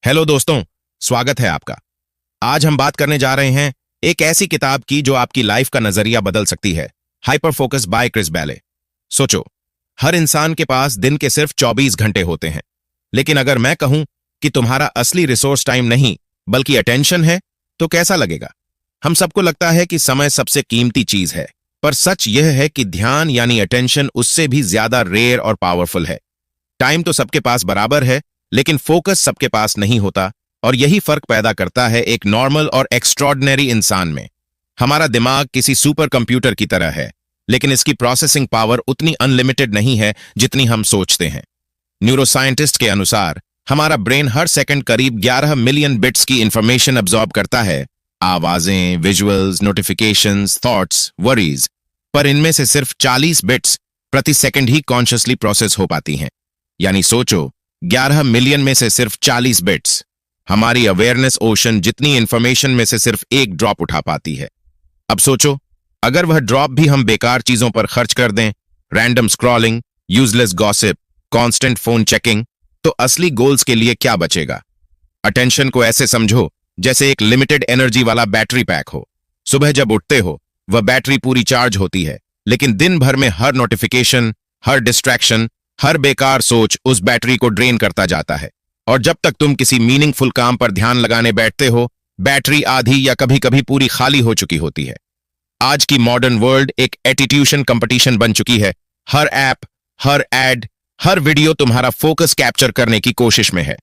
Hello दोस्तों, स्वागत है आपका। आज हम बात करने जा रहे हैं एक ऐसी किताब की जो आपकी लाइफ का नजरिया बदल सकती है। Hyper focus by Chris Bailey. सोचो, हर इंसान के पास दिन के सिर्फ 24 घंटे होते हैं, लेकिन अगर मैं कहूं कि तुम्हारा असली रिसोर्स टाइम नहीं बल्कि अटेंशन है, तो कैसा लगेगा? हम सबको लगता है कि समय सबसे कीमती चीज है, पर सच यह है कि ध्यान यानी अटेंशन उससे भी ज्यादा रेयर और पावरफुल है। टाइम तो सबके पास बराबर है, लेकिन फोकस सबके पास नहीं होता, और यही फर्क पैदा करता है एक नॉर्मल और एक्स्ट्रॉर्डिनरी इंसान में। हमारा दिमाग किसी सुपर कंप्यूटर की तरह है, लेकिन इसकी प्रोसेसिंग पावर उतनी अनलिमिटेड नहीं है जितनी हम सोचते हैं। न्यूरोसाइंटिस्ट के अनुसार हमारा ब्रेन हर सेकंड करीब 11 मिलियन बिट्स की इंफॉर्मेशन अब्सॉर्ब करता है। आवाजें, विजुअल्स, नोटिफिकेशंस, थॉट्स, वरीज, पर इनमें से सिर्फ 40 बिट्स प्रति सेकंड ही कॉन्शियसली प्रोसेस हो पाती हैं। यानी सोचो, 11 मिलियन में से सिर्फ 40 बिट्स। हमारी अवेयरनेस ओशन जितनी इंफॉर्मेशन में से सिर्फ एक ड्रॉप उठा पाती है। अब सोचो, अगर वह ड्रॉप भी हम बेकार चीजों पर खर्च कर दें, random scrolling, useless gossip, constant phone checking, तो असली गोल्स के लिए क्या बचेगा? अटेंशन को ऐसे समझो जैसे एक लिमिटेड एनर्जी वाला बैटरी पैक हो। सुबह जब उठते हो, वह बैटरी पूरी चार्ज होती है, लेकिन दिन भर में हर नोटिफिकेशन, हर डिस्ट्रैक्शन, हर बेकार सोच उस बैटरी को ड्रेन करता जाता है। और जब तक तुम किसी मीनिंगफुल काम पर ध्यान लगाने बैठते हो, बैटरी आधी या कभी कभी पूरी खाली हो चुकी होती है। आज की मॉडर्न वर्ल्ड एक एटीट्यूशन कंपटीशन बन चुकी है। हर ऐप, हर एड, हर वीडियो तुम्हारा फोकस कैप्चर करने की कोशिश में है।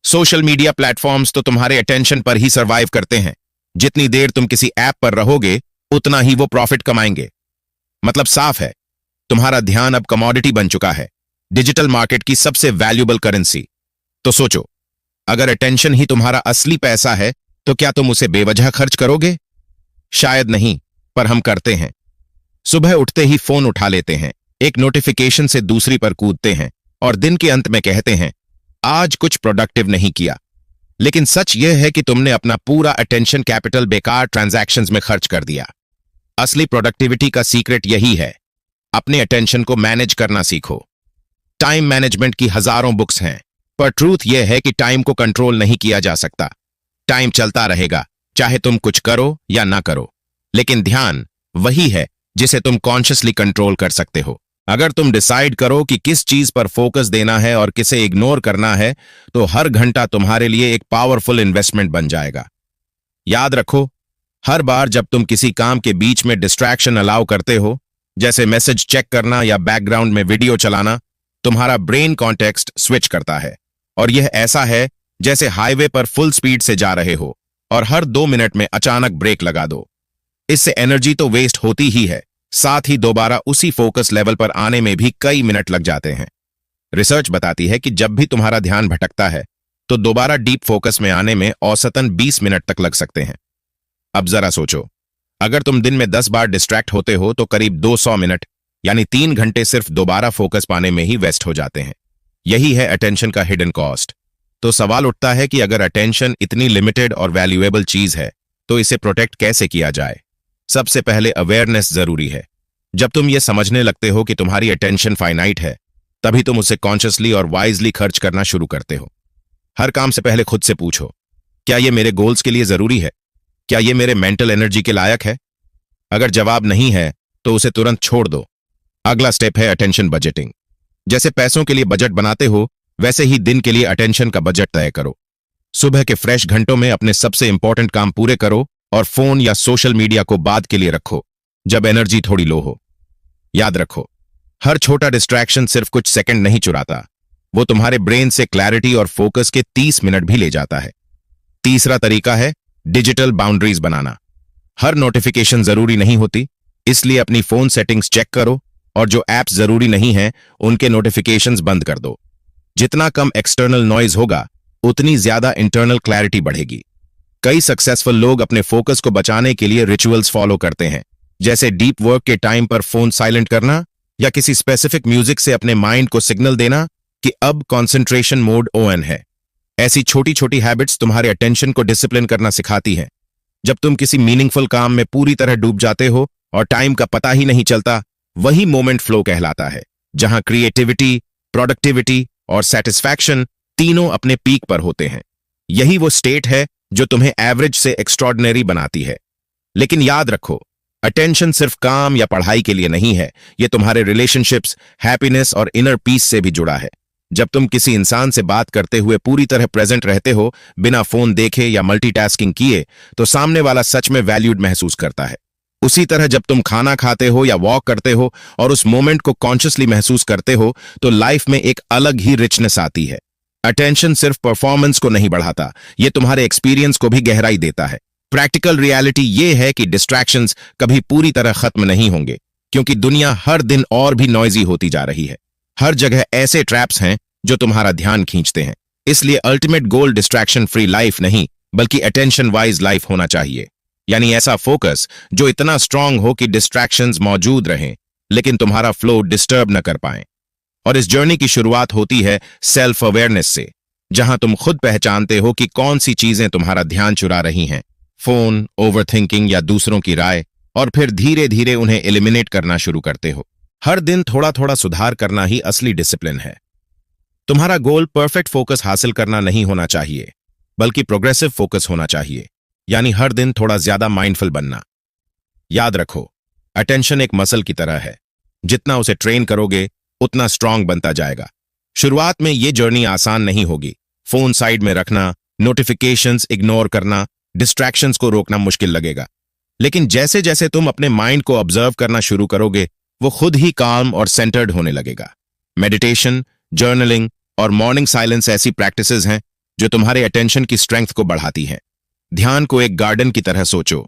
सोशल मीडिया प्लेटफॉर्म्स तो तुम्हारे अटेंशन पर ही सर्वाइव करते हैं। जितनी देर तुम किसी ऐप पर रहोगे, उतना ही वो प्रॉफिट कमाएंगे। मतलब साफ है, तुम्हारा ध्यान अब कमोडिटी बन चुका है, डिजिटल मार्केट की सबसे वैल्यूएबल करेंसी। तो सोचो, अगर अटेंशन ही तुम्हारा असली पैसा है, तो क्या तुम उसे बेवजह खर्च करोगे? शायद नहीं, पर हम करते हैं। सुबह उठते ही फोन उठा लेते हैं, एक नोटिफिकेशन से दूसरी पर कूदते हैं, और दिन के अंत में कहते हैं, आज कुछ प्रोडक्टिव नहीं किया। लेकिन सच यह है कि तुमने अपना पूरा अटेंशन कैपिटल बेकार ट्रांजैक्शंस में खर्च कर दिया। असली प्रोडक्टिविटी का सीक्रेट यही है, अपने अटेंशन को मैनेज करना सीखो। टाइम मैनेजमेंट की हजारों बुक्स हैं, पर ट्रूथ यह है कि टाइम को कंट्रोल नहीं किया जा सकता। टाइम चलता रहेगा, चाहे तुम कुछ करो या ना करो, लेकिन ध्यान वही है जिसे तुम कॉन्शियसली कंट्रोल कर सकते हो। अगर तुम डिसाइड करो कि किस चीज पर फोकस देना है और किसे इग्नोर करना है, तो हर घंटा तुम्हारे लिए एक पावरफुल इन्वेस्टमेंट बन जाएगा। याद रखो, हर बार जब तुम किसी काम के बीच में डिस्ट्रैक्शन अलाउ करते हो, जैसे मैसेज चेक करना या बैकग्राउंड में वीडियो चलाना, तुम्हारा ब्रेन कॉन्टेक्स्ट स्विच करता है। और यह ऐसा है जैसे हाईवे पर फुल स्पीड से जा रहे हो और हर 2 मिनट में अचानक ब्रेक लगा दो। इससे एनर्जी तो वेस्ट होती ही है, साथ ही दोबारा उसी फोकस लेवल पर आने में भी कई मिनट लग जाते हैं। रिसर्च बताती है कि जब भी तुम्हारा ध्यान भटकता है, तो दोबारा डीप फोकस में आने में औसतन 20 मिनट तक लग सकते हैं। अब जरा सोचो, अगर तुम दिन में 10 बार डिस्ट्रैक्ट होते हो, तो करीब 200 मिनट यानी 3 घंटे सिर्फ दोबारा फोकस पाने में ही वेस्ट हो जाते हैं। यही है अटेंशन का हिडन कॉस्ट। तो सवाल उठता है कि अगर अटेंशन इतनी लिमिटेड और वैल्यूएबल चीज है, तो इसे प्रोटेक्ट कैसे किया जाए? सबसे पहले अवेयरनेस जरूरी है। जब तुम ये समझने लगते हो कि तुम्हारी अटेंशन फाइनाइट है, तभी तुम उसे कॉन्शियसली और वाइजली खर्च करना शुरू करते हो। हर काम से पहले खुद से पूछो, क्या ये मेरे गोल्स के लिए जरूरी है? क्या ये मेरे मेंटल एनर्जी के लायक है? अगर जवाब नहीं है, तो उसे तुरंत छोड़ दो। अगला स्टेप है अटेंशन बजटिंग। जैसे पैसों के लिए बजट बनाते हो, वैसे ही दिन के लिए अटेंशन का बजट तय करो। सुबह के फ्रेश घंटों में अपने सबसे इंपॉर्टेंट काम पूरे करो और फोन या सोशल मीडिया को बाद के लिए रखो, जब एनर्जी थोड़ी लो हो। याद रखो, हर छोटा डिस्ट्रैक्शन सिर्फ कुछ सेकंड नहीं चुराता, वो तुम्हारे ब्रेन से क्लैरिटी और फोकस के 30 मिनट भी ले जाता है। तीसरा तरीका है डिजिटल बाउंड्रीज बनाना। हर नोटिफिकेशन जरूरी नहीं होती, इसलिए अपनी फोन सेटिंग्स चेक करो और जो ऐप्स जरूरी नहीं हैं, उनके नोटिफिकेशंस बंद कर दो। जितना कम एक्सटर्नल नॉइज होगा, उतनी ज्यादा इंटरनल क्लैरिटी बढ़ेगी। कई सक्सेसफुल लोग अपने फोकस को बचाने के लिए रिचुअल्स फॉलो करते हैं, जैसे डीप वर्क के टाइम पर फोन साइलेंट करना या किसी स्पेसिफिक म्यूजिक से अपने माइंड को सिग्नल देना कि अब कॉन्सेंट्रेशन मोड ऑन है। ऐसी छोटी छोटी हैबिट्स तुम्हारे अटेंशन को डिसिप्लिन करना सिखाती हैं। जब तुम किसी मीनिंगफुल काम में पूरी तरह डूब जाते हो और टाइम का पता ही नहीं चलता, वही मोमेंट फ्लो कहलाता है, जहां क्रिएटिविटी, प्रोडक्टिविटी और सेटिस्फैक्शन तीनों अपने पीक पर होते हैं। यही वो स्टेट है जो तुम्हें एवरेज से एक्स्ट्रॉर्डिनरी बनाती है। लेकिन याद रखो, अटेंशन सिर्फ काम या पढ़ाई के लिए नहीं है, ये तुम्हारे रिलेशनशिप्स, हैप्पीनेस और इनर पीस से भी जुड़ा है। जब तुम किसी इंसान से बात करते हुए पूरी तरह प्रेजेंट रहते हो, बिना फोन देखे या मल्टीटास्किंग किए, तो सामने वाला सच में वैल्यूड महसूस करता है। उसी तरह जब तुम खाना खाते हो या वॉक करते हो और उस मोमेंट को कॉन्शियसली महसूस करते हो, तो लाइफ में एक अलग ही रिचनेस आती है। अटेंशन सिर्फ परफॉर्मेंस को नहीं बढ़ाता, ये तुम्हारे एक्सपीरियंस को भी गहराई देता है। प्रैक्टिकल रियलिटी ये है कि डिस्ट्रैक्शंस कभी पूरी तरह खत्म नहीं होंगे, क्योंकि दुनिया हर दिन और भी नॉइजी होती जा रही है। हर जगह ऐसे ट्रैप्स हैं जो तुम्हारा ध्यान खींचते हैं। इसलिए ultimate goal distraction free life नहीं, बल्कि अटेंशन वाइज लाइफ होना चाहिए। यानी ऐसा फोकस जो इतना स्ट्रांग हो कि डिस्ट्रैक्शंस मौजूद रहें, लेकिन तुम्हारा फ्लो डिस्टर्ब न कर पाएं। और इस जर्नी की शुरुआत होती है सेल्फ अवेयरनेस से, जहां तुम खुद पहचानते हो कि कौन सी चीजें तुम्हारा ध्यान चुरा रही हैं, फोन, ओवरथिंकिंग या दूसरों की राय, और फिर धीरे धीरे उन्हें एलिमिनेट करना शुरू करते हो। हर दिन थोड़ा थोड़ा सुधार करना ही असली डिसिप्लिन है। तुम्हारा गोल परफेक्ट फोकस हासिल करना नहीं होना चाहिए, बल्कि प्रोग्रेसिव फोकस होना चाहिए, यानी हर दिन थोड़ा ज्यादा माइंडफुल बनना। याद रखो, अटेंशन एक मसल की तरह है, जितना उसे ट्रेन करोगे उतना स्ट्रांग बनता जाएगा। शुरुआत में ये जर्नी आसान नहीं होगी। फोन साइड में रखना, नोटिफिकेशंस इग्नोर करना, डिस्ट्रैक्शंस को रोकना मुश्किल लगेगा। लेकिन जैसे जैसे तुम अपने माइंड को ऑब्जर्व करना शुरू करोगे, वो खुद ही काम और सेंटर्ड होने लगेगा। मेडिटेशन, जर्नलिंग और मॉर्निंग साइलेंस ऐसी प्रैक्टिसेस हैं जो तुम्हारे अटेंशन की स्ट्रेंथ को बढ़ाती हैं। ध्यान को एक गार्डन की तरह सोचो।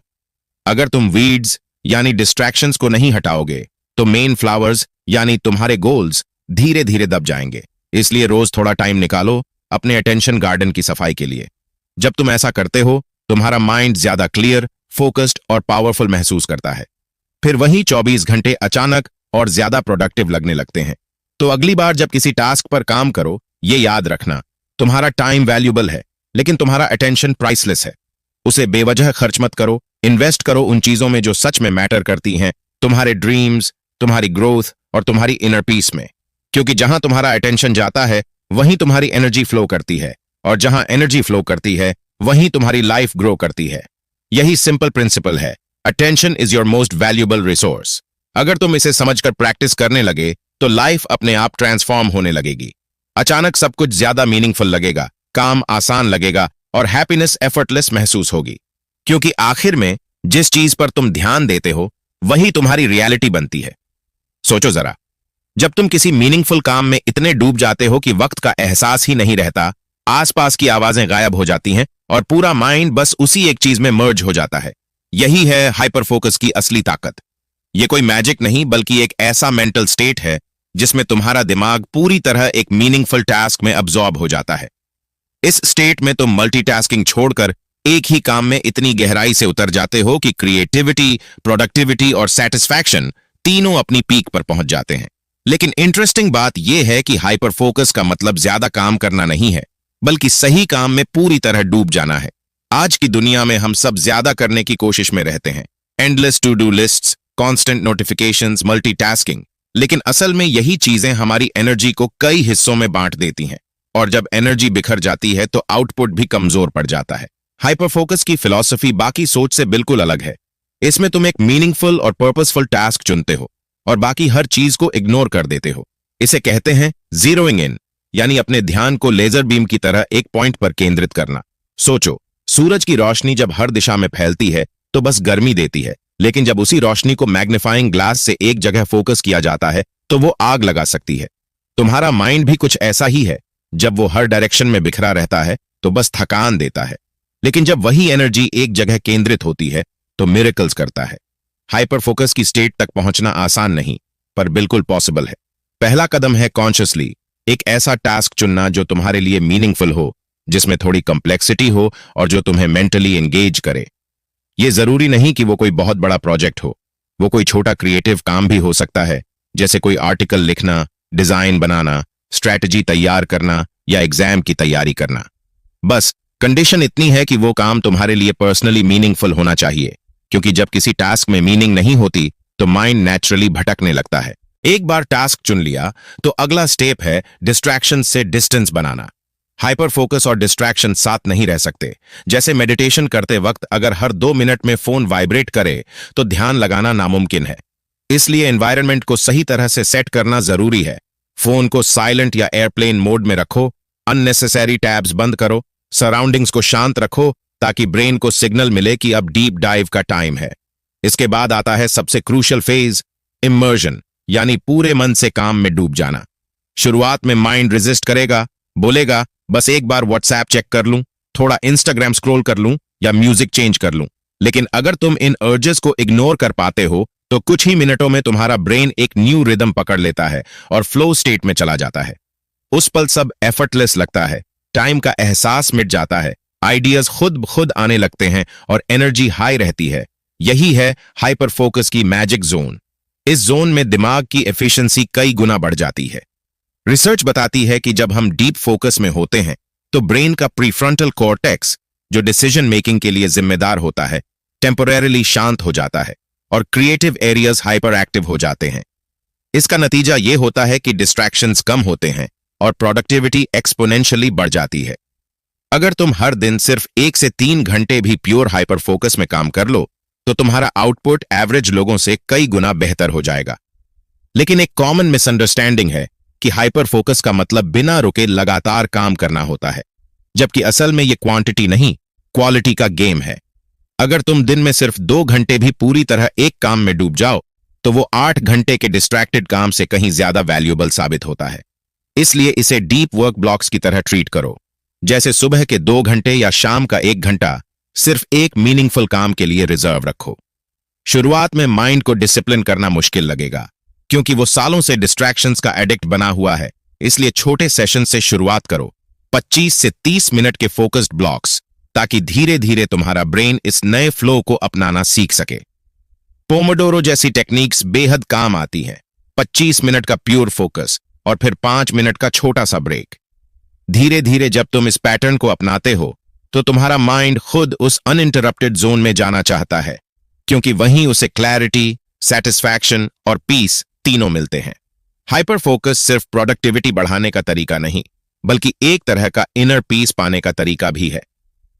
अगर तुम वीड्स यानी डिस्ट्रैक्शंस को नहीं हटाओगे, तो मेन फ्लावर्स यानी तुम्हारे गोल्स धीरे धीरे दब जाएंगे। इसलिए रोज थोड़ा टाइम निकालो अपने अटेंशन गार्डन की सफाई के लिए। जब तुम ऐसा करते हो, तुम्हारा माइंड ज्यादा क्लियर, फोकस्ड और पावरफुल महसूस करता है। फिर वही 24 घंटे अचानक और ज्यादा प्रोडक्टिव लगने लगते हैं। तो अगली बार जब किसी टास्क पर काम करो, ये याद रखना, तुम्हारा टाइम वैल्यूबल है, लेकिन तुम्हारा अटेंशन प्राइसलेस है। उसे बेवजह खर्च मत करो, इन्वेस्ट करो उन चीजों में जो सच में मैटर करती हैं, तुम्हारे ड्रीम्स, तुम्हारी ग्रोथ और तुम्हारी इनर पीस में। क्योंकि जहां तुम्हारा अटेंशन जाता है, वहीं तुम्हारी एनर्जी फ्लो करती है, और जहां एनर्जी फ्लो करती है, वहीं तुम्हारी लाइफ ग्रो करती है। यही सिंपल प्रिंसिपल है, attention is your most valuable resource. अगर तुम इसे समझकर प्रैक्टिस करने लगे, तो लाइफ अपने आप ट्रांसफॉर्म होने लगेगी। अचानक सब कुछ ज्यादा मीनिंगफुल लगेगा, काम आसान लगेगा और हैप्पीनेस एफर्टलेस महसूस होगी। क्योंकि आखिर में जिस चीज पर तुम ध्यान देते हो, वही तुम्हारी रियलिटी बनती है। सोचो जरा, जब तुम किसी मीनिंगफुल काम में इतने डूब जाते हो कि वक्त का एहसास ही नहीं रहता, आसपास की आवाजें गायब हो जाती हैं और पूरा माइंड बस उसी एक चीज में मर्ज हो जाता है। यही है हाइपर फोकस की असली ताकत। ये कोई मैजिक नहीं, बल्कि एक ऐसा मेंटल स्टेट है जिसमें तुम्हारा दिमाग पूरी तरह एक मीनिंगफुल टास्क में अब्सॉर्ब हो जाता है। इस स्टेट में तुम मल्टीटास्किंग छोड़कर एक ही काम में इतनी गहराई से उतर जाते हो कि क्रिएटिविटी, प्रोडक्टिविटी और सेटिस्फैक्शन तीनों अपनी पीक पर पहुंच जाते हैं। लेकिन इंटरेस्टिंग बात यह है कि हाइपर फोकस का मतलब ज्यादा काम करना नहीं है, बल्कि सही काम में पूरी तरह डूब जाना है। आज की दुनिया में हम सब ज्यादा करने की कोशिश में रहते हैं, endless to do lists, constant notifications, multitasking. लेकिन असल में यही चीजें हमारी एनर्जी को कई हिस्सों में बांट देती हैं, और जब एनर्जी बिखर जाती है तो आउटपुट भी कमजोर पड़ जाता है। हाइपर फोकस की फिलॉसफी बाकी सोच से बिल्कुल अलग है। इसमें तुम एक मीनिंगफुल और पर्पसफुल टास्क चुनते हो और बाकी हर चीज को इग्नोर कर देते हो। इसे कहते हैं जीरोइंग इन, यानी अपने ध्यान को लेजर बीम की तरह एक पॉइंट पर केंद्रित करना। सोचो, सूरज की रोशनी जब हर दिशा में फैलती है तो बस गर्मी देती है, लेकिन जब उसी रोशनी को मैग्नीफाइंग ग्लास से एक जगह फोकस किया जाता है तो वो आग लगा सकती है। तुम्हारा माइंड भी कुछ ऐसा ही है, जब वो हर डायरेक्शन में बिखरा रहता है तो बस थकान देता है, लेकिन जब वही एनर्जी एक जगह केंद्रित होती है तो मिरेकल्स करता है। हाइपर फोकस की स्टेट तक पहुंचना आसान नहीं, पर बिल्कुल पॉसिबल है। पहला कदम है कॉन्शियसली एक ऐसा टास्क चुनना जो तुम्हारे लिए मीनिंगफुल हो, जिसमें थोड़ी कॉम्प्लेक्सिटी हो और जो तुम्हें मेंटली एंगेज करे। ये जरूरी नहीं कि वो कोई बहुत बड़ा प्रोजेक्ट हो, वो कोई छोटा क्रिएटिव काम भी हो सकता है, जैसे कोई आर्टिकल लिखना, डिजाइन बनाना, स्ट्रैटेजी तैयार करना या एग्जाम की तैयारी करना। बस कंडीशन इतनी है कि वो काम तुम्हारे लिए पर्सनली मीनिंगफुल होना चाहिए, क्योंकि जब किसी टास्क में मीनिंग नहीं होती तो माइंड नेचुरली भटकने लगता है। एक बार टास्क चुन लिया तो अगला स्टेप है डिस्ट्रैक्शन से डिस्टेंस बनाना। हाइपर फोकस और डिस्ट्रैक्शन साथ नहीं रह सकते। जैसे मेडिटेशन करते वक्त अगर हर 2 मिनट में फोन वाइब्रेट करे तो ध्यान लगाना नामुमकिन है। इसलिए एनवायरनमेंट को सही तरह से सेट करना जरूरी है। फोन को साइलेंट या एयरप्लेन मोड में रखो, अननेसेसरी टैब्स बंद करो, सराउंडिंग्स को शांत रखो ताकि ब्रेन को सिग्नल मिले कि अब डीप डाइव का टाइम है। इसके बाद आता है सबसे क्रूशियल फेज, इमर्जन, यानी पूरे मन से काम में डूब जाना। शुरुआत में माइंड रेजिस्ट करेगा, बोलेगा बस एक बार व्हाट्सएप चेक कर लूं, थोड़ा इंस्टाग्राम स्क्रॉल कर लूं या म्यूजिक चेंज कर लूं। लेकिन अगर तुम इन अर्जेस को इग्नोर कर पाते हो तो कुछ ही मिनटों में तुम्हारा ब्रेन एक न्यू रिदम पकड़ लेता है और फ्लो स्टेट में चला जाता है। उस पल सब एफर्टलेस लगता है, टाइम का एहसास मिट जाता है, आइडियाज खुद ब खुद आने लगते हैं और एनर्जी हाई रहती है। यही है हाइपर फोकस की मैजिक जोन। इस जोन में दिमाग की एफिशिएंसी कई गुना बढ़ जाती है। रिसर्च बताती है कि जब हम डीप फोकस में होते हैं तो ब्रेन का प्रीफ्रंटल कॉर्टेक्स, जो डिसीजन मेकिंग के लिए जिम्मेदार होता है, टेम्पोरेरिली शांत हो जाता है और क्रिएटिव एरियाज हाइपर एक्टिव हो जाते हैं। इसका नतीजा यह होता है कि डिस्ट्रैक्शंस कम होते हैं और प्रोडक्टिविटी एक्सपोनेंशियली बढ़ जाती है। अगर तुम हर दिन सिर्फ 1 से 3 घंटे भी प्योर हाइपर फोकस में काम कर लो तो तुम्हारा आउटपुट एवरेज लोगों से कई गुना बेहतर हो जाएगा। लेकिन एक कॉमन मिसअंडरस्टैंडिंग है कि हाइपर फोकस का मतलब बिना रुके लगातार काम करना होता है, जबकि असल में यह क्वांटिटी नहीं, क्वालिटी का गेम है। अगर तुम दिन में सिर्फ 2 घंटे भी पूरी तरह एक काम में डूब जाओ तो वो 8 घंटे के डिस्ट्रैक्टेड काम से कहीं ज्यादा वैल्यूएबल साबित होता है। इसलिए इसे डीप वर्क ब्लॉक्स की तरह ट्रीट करो। जैसे सुबह के 2 घंटे या शाम का 1 घंटा सिर्फ एक मीनिंगफुल काम के लिए रिजर्व रखो। शुरुआत में माइंड को डिसिप्लिन करना मुश्किल लगेगा क्योंकि वो सालों से डिस्ट्रैक्शंस का एडिक्ट बना हुआ है। इसलिए छोटे सेशन से शुरुआत करो, 25 से 30 मिनट के फोकस्ड ब्लॉक्स, ताकि धीरे धीरे तुम्हारा ब्रेन इस नए फ्लो को अपनाना सीख सके। पोमोडोरो जैसी टेक्निक्स बेहद काम आती हैं। 25 मिनट का प्योर फोकस और फिर 5 मिनट का छोटा सा ब्रेक। धीरे धीरे जब तुम इस पैटर्न को अपनाते हो तो तुम्हारा माइंड खुद उस अनइंटरप्टेड जोन में जाना चाहता है, क्योंकि वहीं उसे क्लैरिटी, सेटिस्फैक्शन और पीस तीनों मिलते हैं। हाइपर फोकस सिर्फ प्रोडक्टिविटी बढ़ाने का तरीका नहीं, बल्कि एक तरह का इनर पीस पाने का तरीका भी है।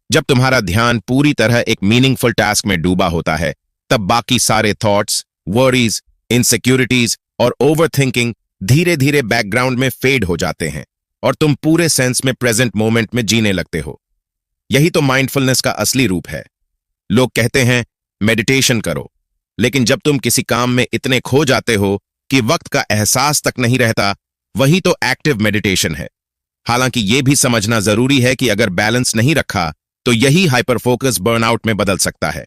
जब तुम्हारा ध्यान पूरी तरह एक मीनिंगफुल टास्क में डूबा होता है, तब बाकी सारे थॉट्स, वरीज, इनसिक्योरिटीज और ओवरथिंकिंग धीरे धीरे बैकग्राउंड में फेड हो जाते हैं और तुम पूरे सेंस में प्रेजेंट मोमेंट में जीने लगते हो। यही तो माइंडफुलनेस का असली रूप है। लोग कहते हैं मेडिटेशन करो, लेकिन जब तुम किसी काम में इतने खो जाते हो कि वक्त का एहसास तक नहीं रहता, वही तो एक्टिव मेडिटेशन है। हालांकि यह भी समझना जरूरी है कि अगर बैलेंस नहीं रखा तो यही हाइपर फोकस बर्नआउट में बदल सकता है।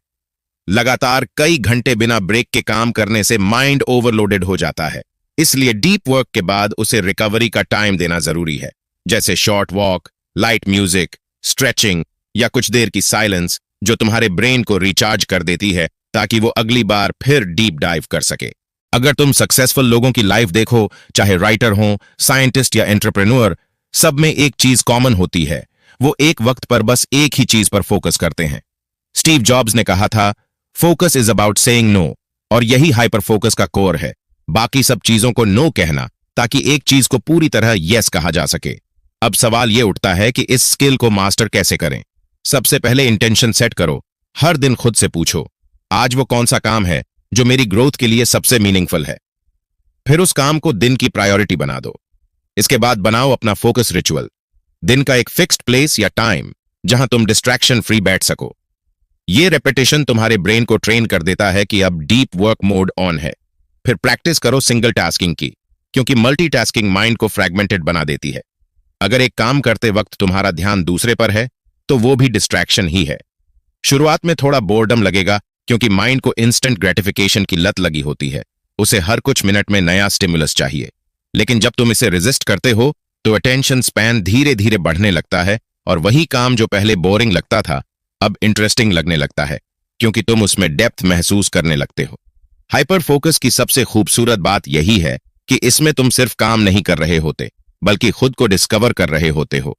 लगातार कई घंटे बिना ब्रेक के काम करने से माइंड ओवरलोडेड हो जाता है। इसलिए डीप वर्क के बाद उसे रिकवरी का टाइम देना जरूरी है, जैसे short walk, light music, stretching या कुछ देर की साइलेंस, जो तुम्हारे ब्रेन को रिचार्ज कर देती है ताकि वो अगली बार फिर डीप डाइव कर सके। अगर तुम सक्सेसफुल लोगों की लाइफ देखो, चाहे राइटर हो, साइंटिस्ट या एंटरप्रेन्योर, सब में एक चीज कॉमन होती है, वो एक वक्त पर बस एक ही चीज पर फोकस करते हैं। स्टीव जॉब्स ने कहा था, focus is about saying no, और यही हाइपर फोकस का कोर है। बाकी सब चीजों को नो कहना ताकि एक चीज को पूरी तरह यस कहा जा सके। अब सवाल यह उठता है कि इस स्किल को मास्टर कैसे करें। सबसे पहले इंटेंशन सेट करो। हर दिन खुद से पूछो, आज वो कौन सा काम है जो मेरी ग्रोथ के लिए सबसे मीनिंगफुल है। फिर उस काम को दिन की प्रायोरिटी बना दो। इसके बाद बनाओ अपना फोकस रिचुअल, दिन का एक फिक्स्ड प्लेस या टाइम जहां तुम डिस्ट्रैक्शन फ्री बैठ सको। ये रेपिटेशन तुम्हारे ब्रेन को ट्रेन कर देता है कि अब डीप वर्क मोड ऑन है। फिर प्रैक्टिस करो सिंगल टास्किंग की, क्योंकि मल्टीटास्किंग माइंड को फ्रैगमेंटेड बना देती है। अगर एक काम करते वक्त तुम्हारा ध्यान दूसरे पर है तो वो भी डिस्ट्रैक्शन ही है। शुरुआत में थोड़ा बोर्डम लगेगा, क्योंकि माइंड को इंस्टेंट ग्रेटिफिकेशन की लत लगी होती है। उसे हर कुछ मिनट में नया स्टिमुलस चाहिए। लेकिन जब तुम इसे रेजिस्ट करते हो तो अटेंशन स्पैन धीरे धीरे बढ़ने लगता है और वही काम जो पहले बोरिंग लगता था अब इंटरेस्टिंग लगने लगता है, क्योंकि तुम उसमें डेप्थ महसूस करने लगते हो। हाइपर फोकस की सबसे खूबसूरत बात यही है कि इसमें तुम सिर्फ काम नहीं कर रहे होते, बल्कि खुद को डिस्कवर कर रहे होते हो।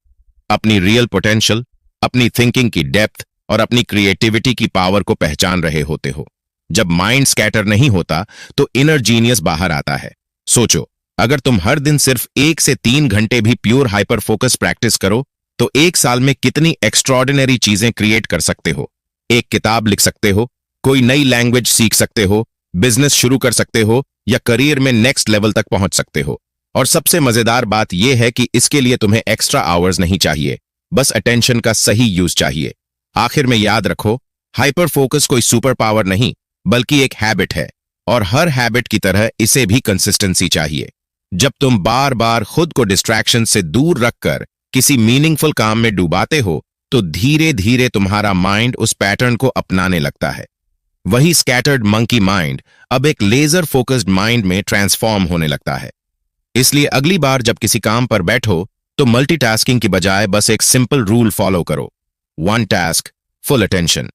अपनी रियल पोटेंशियल, अपनी थिंकिंग की डेप्थ और अपनी क्रिएटिविटी की पावर को पहचान रहे होते हो। जब माइंड स्कैटर नहीं होता तो इनर जीनियस बाहर आता है। सोचो, अगर तुम हर दिन सिर्फ 1 से 3 घंटे भी प्योर हाइपर फोकस प्रैक्टिस करो तो एक साल में कितनी एक्स्ट्रॉर्डिनरी चीजें क्रिएट कर सकते हो। एक किताब लिख सकते हो, कोई नई लैंग्वेज सीख सकते हो, बिजनेस शुरू कर सकते हो या करियर में नेक्स्ट लेवल तक पहुंच सकते हो। और सबसे मजेदार बात यह है कि इसके लिए तुम्हें एक्स्ट्रा आवर्स नहीं चाहिए, बस अटेंशन का सही यूज चाहिए। आखिर में याद रखो, हाइपर फोकस कोई सुपर पावर नहीं बल्कि एक हैबिट है, और हर हैबिट की तरह इसे भी कंसिस्टेंसी चाहिए। जब तुम बार बार खुद को डिस्ट्रैक्शन से दूर रखकर किसी मीनिंगफुल काम में डुबाते हो तो धीरे धीरे तुम्हारा माइंड उस पैटर्न को अपनाने लगता है। वही स्कैटर्ड मंकी माइंड अब एक लेजर फोकस्ड माइंड में ट्रांसफॉर्म होने लगता है। इसलिए अगली बार जब किसी काम पर बैठो तो मल्टीटास्किंग की बजाय बस एक सिंपल रूल फॉलो करो, वन टास्क, फुल अटेंशन।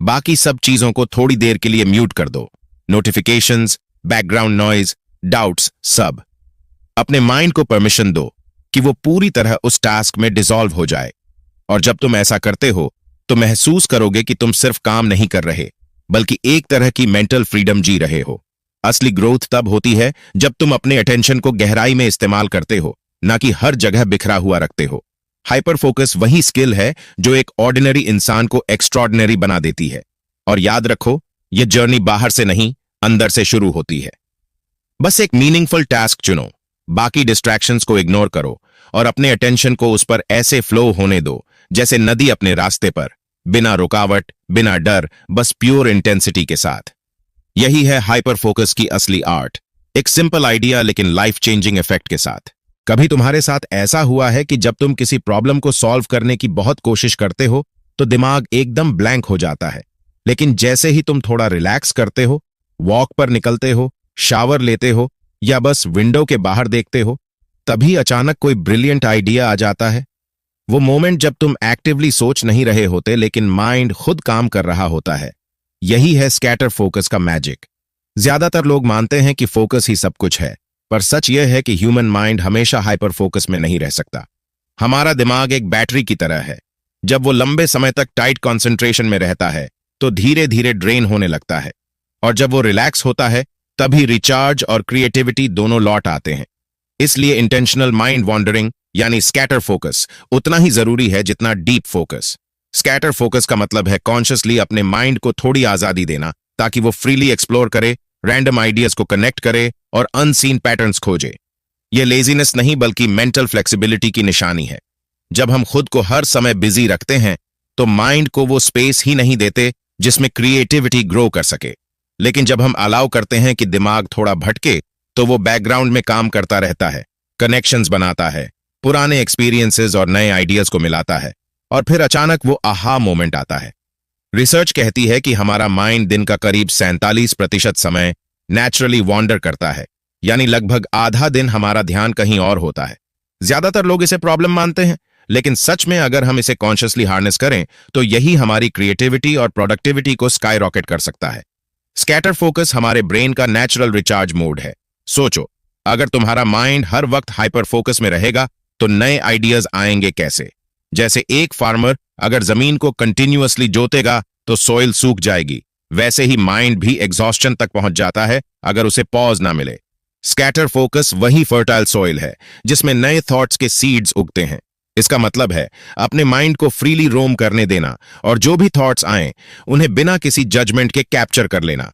बाकी सब चीजों को थोड़ी देर के लिए म्यूट कर दो, नोटिफिकेशंस, बैकग्राउंड नॉइज, डाउट्स, सब। अपने माइंड को परमिशन दो कि वो पूरी तरह उस टास्क में डिसॉल्व हो जाए। और जब तुम ऐसा करते हो तो महसूस करोगे कि तुम सिर्फ काम नहीं कर रहे बल्कि एक तरह की मेंटल फ्रीडम जी रहे हो। असली ग्रोथ तब होती है जब तुम अपने अटेंशन को गहराई में इस्तेमाल करते हो, ना कि हर जगह बिखरा हुआ रखते हो। हाइपर फोकस वही स्किल है जो एक ऑर्डिनरी इंसान को एक्स्ट्रॉर्डिनरी बना देती है। और याद रखो, यह जर्नी बाहर से नहीं, अंदर से शुरू होती है। बस एक मीनिंगफुल टास्क चुनो, बाकी डिस्ट्रैक्शंस को इग्नोर करो और अपने अटेंशन को उस पर ऐसे फ्लो होने दो जैसे नदी अपने रास्ते पर, बिना रुकावट, बिना डर, बस प्योर इंटेंसिटी के साथ। यही है हाइपर फोकस की असली आर्ट, एक सिंपल आइडिया लेकिन लाइफ चेंजिंग इफेक्ट के साथ। कभी तुम्हारे साथ ऐसा हुआ है कि जब तुम किसी प्रॉब्लम को सॉल्व करने की बहुत कोशिश करते हो तो दिमाग एकदम ब्लैंक हो जाता है, लेकिन जैसे ही तुम थोड़ा रिलैक्स करते हो, वॉक पर निकलते हो, शावर लेते हो या बस विंडो के बाहर देखते हो, तभी अचानक कोई ब्रिलियंट आइडिया आ जाता है। वो मोमेंट जब तुम एक्टिवली सोच नहीं रहे होते लेकिन माइंड खुद काम कर रहा होता है। यही है स्कैटर फोकस का मैजिक। ज्यादातर लोग मानते हैं कि फोकस ही सब कुछ है, पर सच यह है कि ह्यूमन माइंड हमेशा हाइपर फोकस में नहीं रह सकता। हमारा दिमाग एक बैटरी की तरह है, जब वो लंबे समय तक टाइट कंसंट्रेशन में रहता है तो धीरे धीरे ड्रेन होने लगता है, और जब वो रिलैक्स होता है तभी रिचार्ज और क्रिएटिविटी दोनों लौट आते हैं। इसलिए इंटेंशनल माइंड वॉन्डरिंग यानी स्कैटर फोकस उतना ही जरूरी है जितना डीप फोकस। स्कैटर फोकस का मतलब है कॉन्शियसली अपने माइंड को थोड़ी आजादी देना ताकि वो फ्रीली एक्सप्लोर करे, रैंडम आइडियाज को कनेक्ट करे और अनसीन पैटर्न्स खोजे। ये लेजीनेस नहीं बल्कि मेंटल फ्लेक्सिबिलिटी की निशानी है। जब हम खुद को हर समय बिजी रखते हैं तो माइंड को वो स्पेस ही नहीं देते जिसमें क्रिएटिविटी ग्रो कर सके। लेकिन जब हम अलाउ करते हैं कि दिमाग थोड़ा भटके तो वो बैकग्राउंड में काम करता रहता है, कनेक्शंस बनाता है, पुराने एक्सपीरियंसेस और नए आइडियाज को मिलाता है, और फिर अचानक वो आहा मोमेंट आता है। रिसर्च कहती है कि हमारा माइंड दिन का करीब 47% समय नेचुरली वॉन्डर करता है, यानी लगभग आधा दिन हमारा ध्यान कहीं और होता है। ज्यादातर लोग इसे प्रॉब्लम मानते हैं, लेकिन सच में अगर हम इसे कॉन्शियसली हार्नेस करें तो यही हमारी क्रिएटिविटी और प्रोडक्टिविटी को स्काई रॉकेट कर सकता है। स्कैटर फोकस हमारे ब्रेन का नेचुरल रिचार्ज मोड है। सोचो, अगर तुम्हारा माइंड हर वक्त हाइपर फोकस में रहेगा तो नए आइडियाज आएंगे कैसे? जैसे एक फार्मर अगर जमीन को कंटिन्यूअसली जोतेगा तो सॉइल सूख जाएगी, वैसे ही माइंड भी एग्जॉस्शन तक पहुंच जाता है अगर उसे पॉज ना मिले। स्कैटर फोकस वही फर्टाइल सॉइल है जिसमें नए थॉट्स के सीड्स उगते हैं। इसका मतलब है अपने माइंड को फ्रीली रोम करने देना और जो भी थॉट्स आएं उन्हें बिना किसी जजमेंट के कैप्चर कर लेना।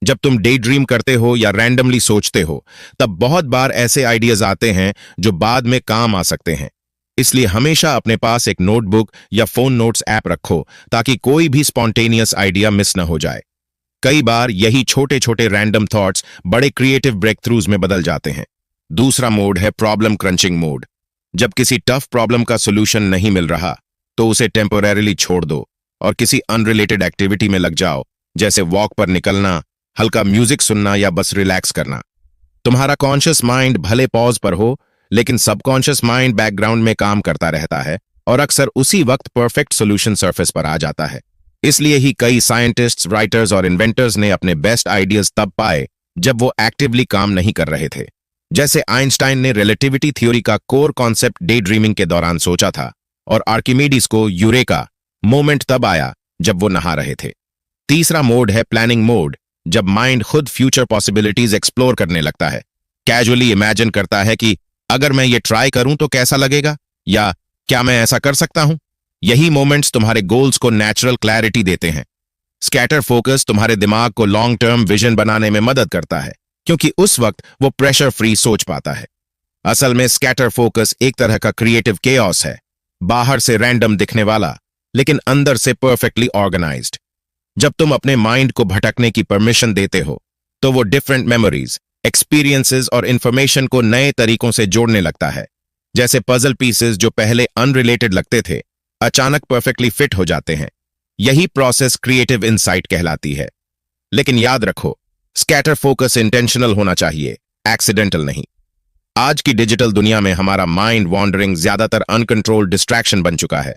जब तुम डे ड्रीम करते हो या रैंडमली सोचते हो तब बहुत बार ऐसे आइडियाज आते हैं जो बाद में काम आ सकते हैं। इसलिए हमेशा अपने पास एक नोटबुक या फोन नोट्स ऐप रखो ताकि कोई भी स्पॉन्टेनियस आइडिया मिस न हो जाए। कई बार यही छोटे छोटे रैंडम थॉट्स बड़े क्रिएटिव ब्रेक थ्रूज में बदल जाते हैं। दूसरा मोड है प्रॉब्लम क्रंचिंग मोड। जब किसी टफ प्रॉब्लम का सोल्यूशन नहीं मिल रहा तो उसे टेम्पोरेरीली छोड़ दो और किसी अनरिलेटेड एक्टिविटी में लग जाओ, जैसे वॉक पर निकलना, हल्का म्यूजिक सुनना या बस रिलैक्स करना। तुम्हारा कॉन्शियस माइंड भले पॉज पर हो लेकिन सबकॉन्शियस माइंड बैकग्राउंड में काम करता रहता है और अक्सर उसी वक्त परफेक्ट सोल्यूशन सरफेस पर आ जाता है। इसलिए ही कई साइंटिस्ट्स, राइटर्स और इन्वेंटर्स ने अपने बेस्ट आइडियाज तब पाए जब वो एक्टिवली काम नहीं कर रहे थे। जैसे आइंस्टाइन ने रिलेटिविटी थ्योरी का कोर कॉन्सेप्ट डे ड्रीमिंग के दौरान सोचा था और आर्किमिडीज को यूरेका मोमेंट तब आया जब वो नहा रहे थे। तीसरा मोड है प्लानिंग मोड, जब माइंड खुद फ्यूचर पॉसिबिलिटीज एक्सप्लोर करने लगता है। कैजुअली इमेजिन करता है कि अगर मैं ये ट्राई करूं तो कैसा लगेगा, या क्या मैं ऐसा कर सकता हूं? यही मोमेंट्स तुम्हारे गोल्स को नेचुरल क्लैरिटी देते हैं। स्कैटर फोकस तुम्हारे दिमाग को लॉन्ग टर्म विजन बनाने में मदद करता है, क्योंकि उस वक्त वो प्रेशर फ्री सोच पाता है। असल में स्कैटर फोकस एक तरह का क्रिएटिव केओस है, बाहर से रैंडम दिखने वाला लेकिन अंदर से परफेक्टली ऑर्गेनाइज्ड। जब तुम अपने माइंड को भटकने की परमिशन देते हो तो वो डिफरेंट मेमोरीज, एक्सपीरियंसेस और इंफॉर्मेशन को नए तरीकों से जोड़ने लगता है। जैसे पजल पीसेस जो पहले अनरिलेटेड लगते थे अचानक परफेक्टली फिट हो जाते हैं। यही प्रोसेस क्रिएटिव इंसाइट कहलाती है। लेकिन याद रखो, स्कैटर फोकस इंटेंशनल होना चाहिए, एक्सीडेंटल नहीं। आज की डिजिटल दुनिया में हमारा माइंड वॉन्डरिंग ज्यादातर अनकंट्रोल्ड डिस्ट्रैक्शन बन चुका है।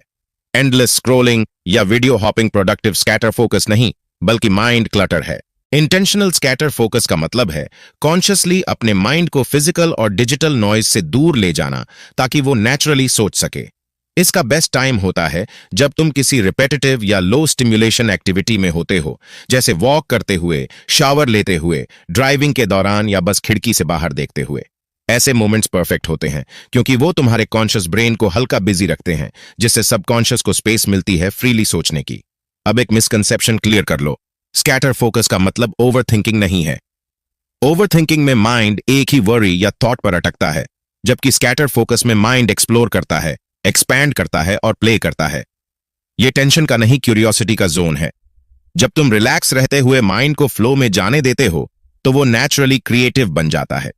एंडलेस स्क्रोलिंग या video hopping productive scatter focus नहीं, बल्कि माइंड क्लटर है। इंटेंशनल स्कैटर फोकस का मतलब है कॉन्शियसली अपने माइंड को फिजिकल और डिजिटल नॉइज से दूर ले जाना, ताकि वो नेचुरली सोच सके। इसका बेस्ट टाइम होता है जब तुम किसी रिपेटिटिव या लो स्टिम्युलेशन एक्टिविटी में होते हो, जैसे वॉक करते हुए, शावर लेते हुए, ड्राइविंग के दौरान या बस खिड़की से बाहर देखते हुए। ऐसे मोमेंट्स परफेक्ट होते हैं क्योंकि वो तुम्हारे कॉन्शियस ब्रेन को हल्का बिजी रखते हैं, जिससे सबकॉन्शियस को स्पेस मिलती है फ्रीली सोचने की। अब एक मिसकंसेप्शन क्लियर कर लो, स्कैटर फोकस का मतलब ओवर थिंकिंग नहीं है। ओवर थिंकिंग में माइंड एक ही वरी या थॉट पर अटकता है, जबकि स्कैटर फोकस में माइंड एक्सप्लोर करता है, एक्सपैंड करता है और प्ले करता है। यह टेंशन का नहीं, क्यूरियोसिटी का जोन है। जब तुम रिलैक्स रहते हुए माइंड को फ्लो में जाने देते हो तो वो नेचुरली क्रिएटिव बन जाता है।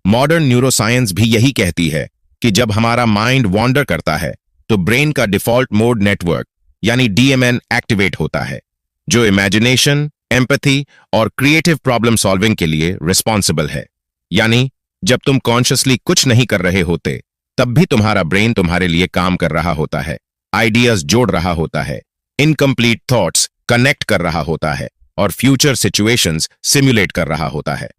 मॉडर्न न्यूरोसाइंस भी यही कहती है कि जब हमारा माइंड वॉन्डर करता है तो ब्रेन का डिफॉल्ट मोड नेटवर्क यानी डीएमएन एक्टिवेट होता है, जो इमेजिनेशन, एम्पैथी और क्रिएटिव प्रॉब्लम सॉल्विंग के लिए रिस्पॉन्सिबल है। यानी जब तुम कॉन्शियसली कुछ नहीं कर रहे होते तब भी तुम्हारा ब्रेन तुम्हारे लिए काम कर रहा होता है, आइडियाज जोड़ रहा होता है, इनकम्प्लीट थॉट्स कनेक्ट कर रहा होता है और फ्यूचर सिचुएशंस सिमुलेट कर रहा होता है।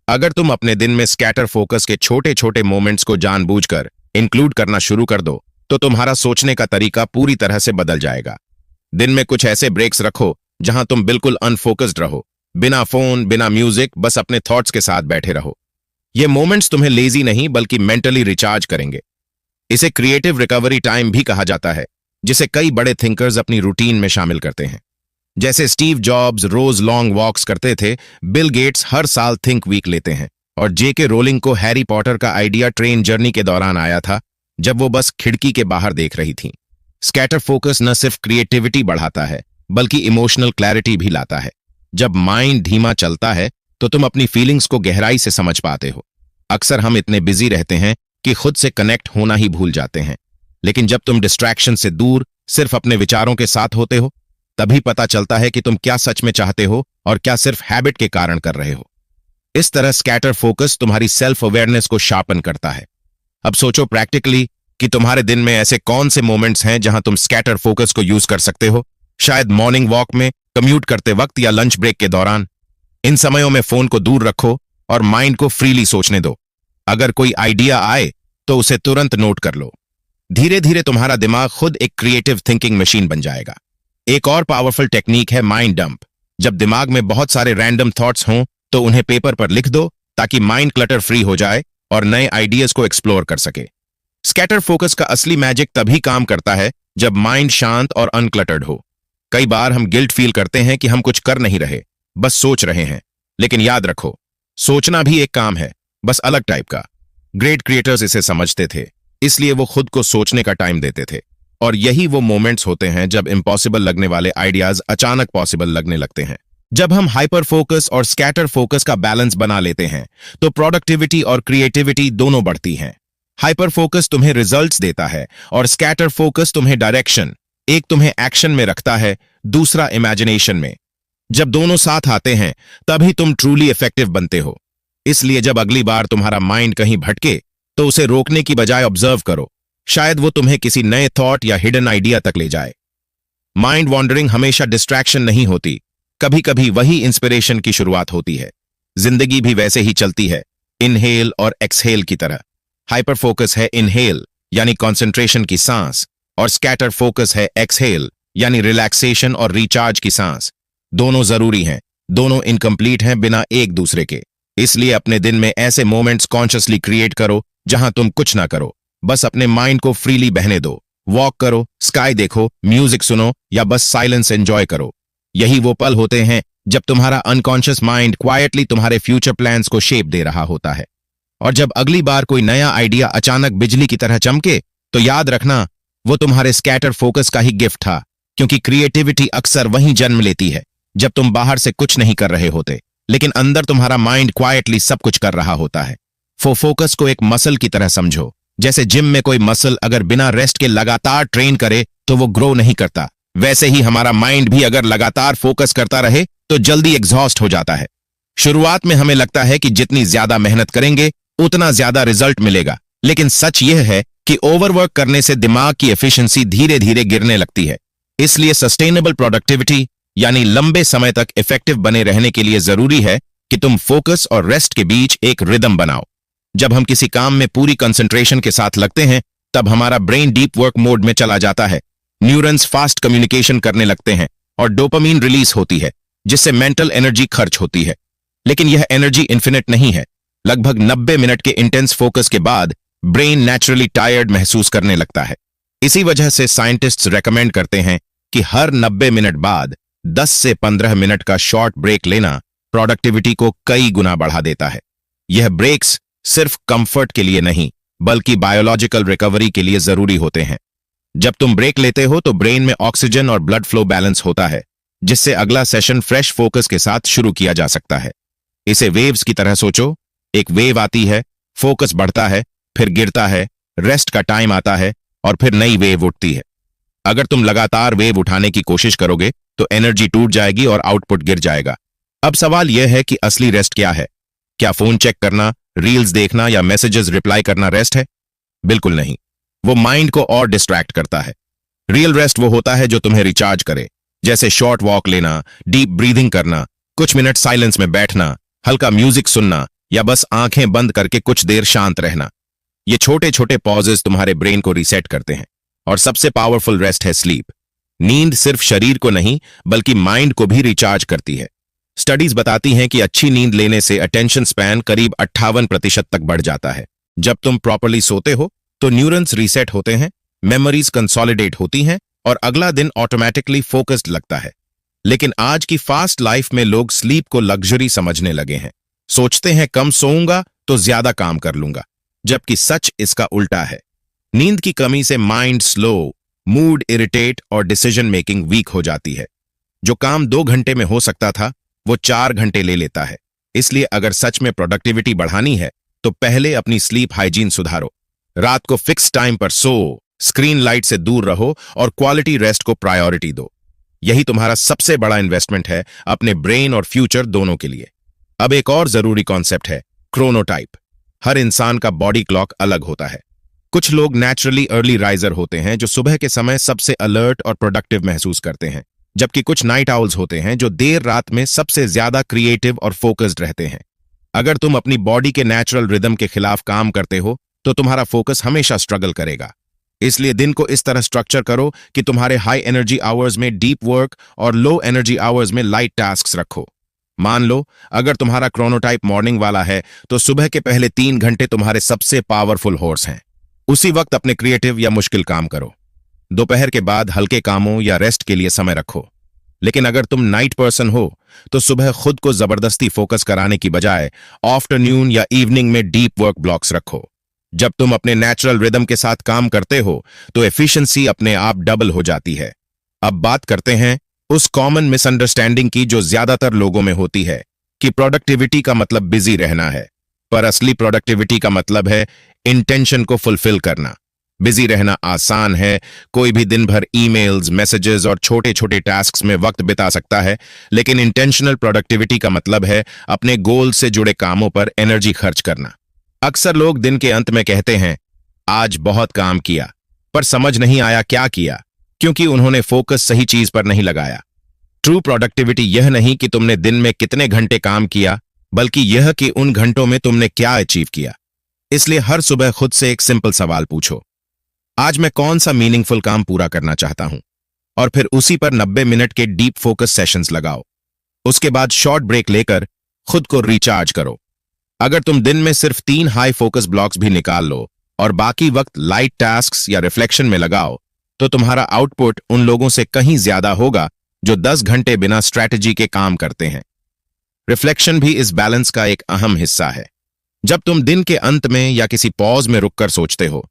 अगर तुम अपने दिन में स्कैटर फोकस के छोटे छोटे मोमेंट्स को जानबूझकर इंक्लूड करना शुरू कर दो तो तुम्हारा सोचने का तरीका पूरी तरह से बदल जाएगा। दिन में कुछ ऐसे ब्रेक्स रखो जहां तुम बिल्कुल अनफोकस्ड रहो, बिना फोन, बिना म्यूजिक, बस अपने थॉट्स के साथ बैठे रहो। ये मोमेंट्स तुम्हें लेजी नहीं बल्कि मेंटली रिचार्ज करेंगे। इसे क्रिएटिव रिकवरी टाइम भी कहा जाता है, जिसे कई बड़े थिंकर्स अपनी रूटीन में शामिल करते हैं। जैसे स्टीव जॉब्स रोज लॉन्ग वॉक्स करते थे, बिल गेट्स हर साल थिंक वीक लेते हैं और जेके रोलिंग को हैरी पॉटर का आइडिया ट्रेन जर्नी के दौरान आया था, जब वो बस खिड़की के बाहर देख रही थी। स्कैटर फोकस न सिर्फ क्रिएटिविटी बढ़ाता है बल्कि इमोशनल क्लैरिटी भी लाता है। जब माइंड धीमा चलता है तो तुम अपनी फीलिंग्स को गहराई से समझ पाते हो। अक्सर हम इतने बिजी रहते हैं कि खुद से कनेक्ट होना ही भूल जाते हैं, लेकिन जब तुम डिस्ट्रैक्शन से दूर सिर्फ अपने विचारों के साथ होते हो तभी पता चलता है कि तुम क्या सच में चाहते हो और क्या सिर्फ हैबिट के कारण कर रहे हो। इस तरह स्कैटर फोकस तुम्हारी सेल्फ अवेयरनेस को शार्पन करता है। अब सोचो प्रैक्टिकली कि तुम्हारे दिन में ऐसे कौन से मोमेंट्स हैं जहां तुम स्कैटर फोकस को यूज कर सकते हो। शायद मॉर्निंग वॉक में, कम्यूट करते वक्त या लंच ब्रेक के दौरान। इन समयों में फोन को दूर रखो और माइंड को फ्रीली सोचने दो। अगर कोई आइडिया आए तो उसे तुरंत नोट कर लो। धीरे धीरे तुम्हारा दिमाग खुद एक क्रिएटिव थिंकिंग मशीन बन जाएगा। एक और पावरफुल टेक्निक है माइंड डंप। जब दिमाग में बहुत सारे रैंडम थॉट्स हों तो उन्हें पेपर पर लिख दो, ताकि माइंड क्लटर फ्री हो जाए और नए आइडियाज को एक्सप्लोर कर सके। स्कैटर फोकस का असली मैजिक तभी काम करता है जब माइंड शांत और अनक्लटर्ड हो। कई बार हम गिल्ट फील करते हैं कि हम कुछ कर नहीं रहे, बस सोच रहे हैं। लेकिन याद रखो, सोचना भी एक काम है, बस अलग टाइप का। ग्रेट क्रिएटर्स इसे समझते थे, इसलिए वो खुद को सोचने का टाइम देते थे। और यही वो मोमेंट्स होते हैं जब इम्पॉसिबल लगने वाले आइडियाज अचानक पॉसिबल लगने लगते हैं। जब हम हाइपर फोकस और स्कैटर फोकस का बैलेंस बना लेते हैं तो प्रोडक्टिविटी और क्रिएटिविटी दोनों बढ़ती हैं। हाइपर फोकस तुम्हें रिजल्ट्स देता है और स्कैटर फोकस तुम्हें डायरेक्शन, एक तुम्हें एक्शन में रखता है, दूसरा इमेजिनेशन में। जब दोनों साथ आते हैं तभी तुम ट्रूली इफेक्टिव बनते हो। इसलिए जब अगली बार तुम्हारा माइंड कहीं भटके तो उसे रोकने की बजाय ऑब्जर्व करो, शायद वो तुम्हें किसी नए थॉट या हिडन आइडिया तक ले जाए। माइंड वॉन्डरिंग हमेशा डिस्ट्रैक्शन नहीं होती, कभी कभी वही इंस्पिरेशन की शुरुआत होती है। जिंदगी भी वैसे ही चलती है, इनहेल और एक्सहेल की तरह। हाइपर फोकस है इनहेल यानी कंसंट्रेशन की सांस, और स्कैटर फोकस है एक्सहेल यानी रिलैक्सेशन और रिचार्ज की सांस। दोनों जरूरी हैं, दोनों इनकम्प्लीट हैं बिना एक दूसरे के। इसलिए अपने दिन में ऐसे मोमेंट्स कॉन्शियसली क्रिएट करो जहां तुम कुछ ना करो, बस अपने माइंड को फ्रीली बहने दो। वॉक करो, स्काई देखो, म्यूजिक सुनो या बस साइलेंस एंजॉय करो। यही वो पल होते हैं जब तुम्हारा अनकॉन्शियस माइंड क्वाइटली तुम्हारे फ्यूचर प्लान्स को शेप दे रहा होता है। और जब अगली बार कोई नया आइडिया अचानक बिजली की तरह चमके, तो याद रखना वो तुम्हारे स्कैटर फोकस का ही गिफ्ट था, क्योंकि क्रिएटिविटी अक्सर वहीं जन्म लेती है जब तुम बाहर से कुछ नहीं कर रहे होते, लेकिन अंदर तुम्हारा माइंड क्वाइटली सब कुछ कर रहा होता है। फोकस को एक मसल की तरह समझो। जैसे जिम में कोई मसल अगर बिना रेस्ट के लगातार ट्रेन करे तो वो ग्रो नहीं करता, वैसे ही हमारा माइंड भी अगर लगातार फोकस करता रहे तो जल्दी एग्जॉस्ट हो जाता है। शुरुआत में हमें लगता है कि जितनी ज्यादा मेहनत करेंगे उतना ज्यादा रिजल्ट मिलेगा, लेकिन सच यह है कि ओवरवर्क करने से दिमाग की एफिशिएंसी धीरे धीरे गिरने लगती है। इसलिए सस्टेनेबल प्रोडक्टिविटी यानी लंबे समय तक इफेक्टिव बने रहने के लिए जरूरी है कि तुम फोकस और रेस्ट के बीच एक रिदम बनाओ। जब हम किसी काम में पूरी कंसंट्रेशन के साथ लगते हैं, तब हमारा ब्रेन डीप वर्क मोड में चला जाता है। न्यूरॉन्स फास्ट कम्युनिकेशन करने लगते हैं और डोपामीन रिलीज होती है, जिससे मेंटल एनर्जी खर्च होती है। लेकिन यह एनर्जी इन्फिनिट नहीं है। लगभग 90 मिनट के इंटेंस फोकस के बाद ब्रेन नेचुरली टायर्ड महसूस करने लगता है। इसी वजह से साइंटिस्ट्स रेकमेंड करते हैं कि हर 90 मिनट बाद 10 से 15 मिनट का शॉर्ट ब्रेक लेना प्रोडक्टिविटी को कई गुना बढ़ा देता है। यह ब्रेक्स सिर्फ कंफर्ट के लिए नहीं, बल्कि बायोलॉजिकल रिकवरी के लिए जरूरी होते हैं। जब तुम ब्रेक लेते हो तो ब्रेन में ऑक्सीजन और ब्लड फ्लो बैलेंस होता है, जिससे अगला सेशन फ्रेश फोकस के साथ शुरू किया जा सकता है। इसे वेव्स की तरह सोचो। एक वेव आती है, फोकस बढ़ता है, फिर गिरता है, रेस्ट का टाइम आता है और फिर नई वेव उठती है। अगर तुम लगातार वेव उठाने की कोशिश करोगे तो एनर्जी टूट जाएगी और आउटपुट गिर जाएगा। अब सवाल यह है कि असली रेस्ट क्या है? क्या फोन चेक करना, रील्स देखना या मैसेजेस रिप्लाई करना रेस्ट है? बिल्कुल नहीं। वो माइंड को और डिस्ट्रैक्ट करता है। रियल रेस्ट वो होता है जो तुम्हें रिचार्ज करे, जैसे शॉर्ट वॉक लेना, डीप ब्रीदिंग करना, कुछ मिनट साइलेंस में बैठना, हल्का म्यूजिक सुनना या बस आंखें बंद करके कुछ देर शांत रहना। ये छोटे छोटे पॉजेस तुम्हारे ब्रेन को रीसेट करते हैं। और सबसे पावरफुल रेस्ट है स्लीप। नींद सिर्फ शरीर को नहीं बल्कि माइंड को भी रिचार्ज करती है। स्टडीज बताती हैं कि अच्छी नींद लेने से अटेंशन स्पैन करीब 58% तक बढ़ जाता है। जब तुम प्रॉपर्ली सोते हो तो न्यूरॉन्स रीसेट होते हैं, मेमोरीज कंसोलिडेट होती हैं और अगला दिन ऑटोमेटिकली फोकस्ड लगता है। लेकिन आज की फास्ट लाइफ में लोग स्लीप को लग्जरी समझने लगे हैं। सोचते हैं कम सोऊंगा तो ज्यादा काम कर लूंगा, जबकि सच इसका उल्टा है। नींद की कमी से माइंड स्लो, मूड इरिटेट और डिसीजन मेकिंग वीक हो जाती है। जो काम 2 घंटे में हो सकता था वो 4 घंटे ले लेता है। इसलिए अगर सच में प्रोडक्टिविटी बढ़ानी है तो पहले अपनी स्लीप हाइजीन सुधारो। रात को फिक्स टाइम पर सो, स्क्रीन लाइट से दूर रहो और क्वालिटी रेस्ट को प्रायोरिटी दो। यही तुम्हारा सबसे बड़ा इन्वेस्टमेंट है अपने ब्रेन और फ्यूचर दोनों के लिए। अब एक और जरूरी कॉन्सेप्ट है क्रोनोटाइप। हर इंसान का बॉडी क्लॉक अलग होता है। कुछ लोग नेचुरली अर्ली राइजर होते हैं जो सुबह के समय सबसे अलर्ट और प्रोडक्टिव महसूस करते हैं, जबकि कुछ नाइट आउल्स होते हैं जो देर रात में सबसे ज्यादा क्रिएटिव और फोकस्ड रहते हैं। अगर तुम अपनी बॉडी के नेचुरल रिदम के खिलाफ काम करते हो तो तुम्हारा फोकस हमेशा स्ट्रगल करेगा। इसलिए दिन को इस तरह स्ट्रक्चर करो कि तुम्हारे हाई एनर्जी आवर्स में डीप वर्क और लो एनर्जी आवर्स में लाइट टास्क्स रखो। मान लो अगर तुम्हारा क्रोनोटाइप मॉर्निंग वाला है तो सुबह के पहले 3 घंटे तुम्हारे सबसे पावरफुल हॉर्स हैं। उसी वक्त अपने क्रिएटिव या मुश्किल काम करो। दोपहर के बाद हल्के कामों या रेस्ट के लिए समय रखो। लेकिन अगर तुम नाइट पर्सन हो तो सुबह खुद को जबरदस्ती फोकस कराने की बजाय आफ्टरनून या इवनिंग में डीप वर्क ब्लॉक्स रखो। जब तुम अपने नेचुरल रिदम के साथ काम करते हो तो एफिशिएंसी अपने आप डबल हो जाती है। अब बात करते हैं उस कॉमन मिसअंडरस्टैंडिंग की जो ज्यादातर लोगों में होती है कि प्रोडक्टिविटी का मतलब बिजी रहना है। पर असली प्रोडक्टिविटी का मतलब है इंटेंशन को फुलफिल करना। बिजी रहना आसान है, कोई भी दिन भर ईमेल्स, मैसेजेस और छोटे छोटे टास्क्स में वक्त बिता सकता है, लेकिन इंटेंशनल प्रोडक्टिविटी का मतलब है अपने गोल से जुड़े कामों पर एनर्जी खर्च करना। अक्सर लोग दिन के अंत में कहते हैं आज बहुत काम किया, पर समझ नहीं आया क्या किया, क्योंकि उन्होंने फोकस सही चीज पर नहीं लगाया। ट्रू प्रोडक्टिविटी यह नहीं कि तुमने दिन में कितने घंटे काम किया, बल्कि यह कि उन घंटों में तुमने क्या अचीव किया। इसलिए हर सुबह खुद से एक सिंपल सवाल पूछो, आज मैं कौन सा मीनिंगफुल काम पूरा करना चाहता हूं, और फिर उसी पर 90 मिनट के डीप फोकस सेशंस लगाओ। उसके बाद शॉर्ट ब्रेक लेकर खुद को रिचार्ज करो। अगर तुम दिन में सिर्फ 3 हाई फोकस ब्लॉक्स भी निकाल लो और बाकी वक्त लाइट टास्क्स या रिफ्लेक्शन में लगाओ, तो तुम्हारा आउटपुट उन लोगों से कहीं ज्यादा होगा जो 10 घंटे बिना स्ट्रैटेजी के काम करते हैं। रिफ्लेक्शन भी इस बैलेंस का एक अहम हिस्सा है। जब तुम दिन के अंत में या किसी पॉज में रुककर सोचते हो,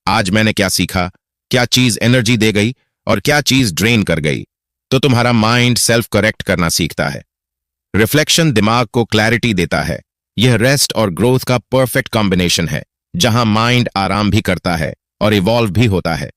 आज मैंने क्या सीखा, क्या चीज एनर्जी दे गई और क्या चीज ड्रेन कर गई, तो तुम्हारा माइंड सेल्फ करेक्ट करना सीखता है। रिफ्लेक्शन दिमाग को क्लैरिटी देता है। यह रेस्ट और ग्रोथ का परफेक्ट कॉम्बिनेशन है, जहां माइंड आराम भी करता है और इवॉल्व भी होता है।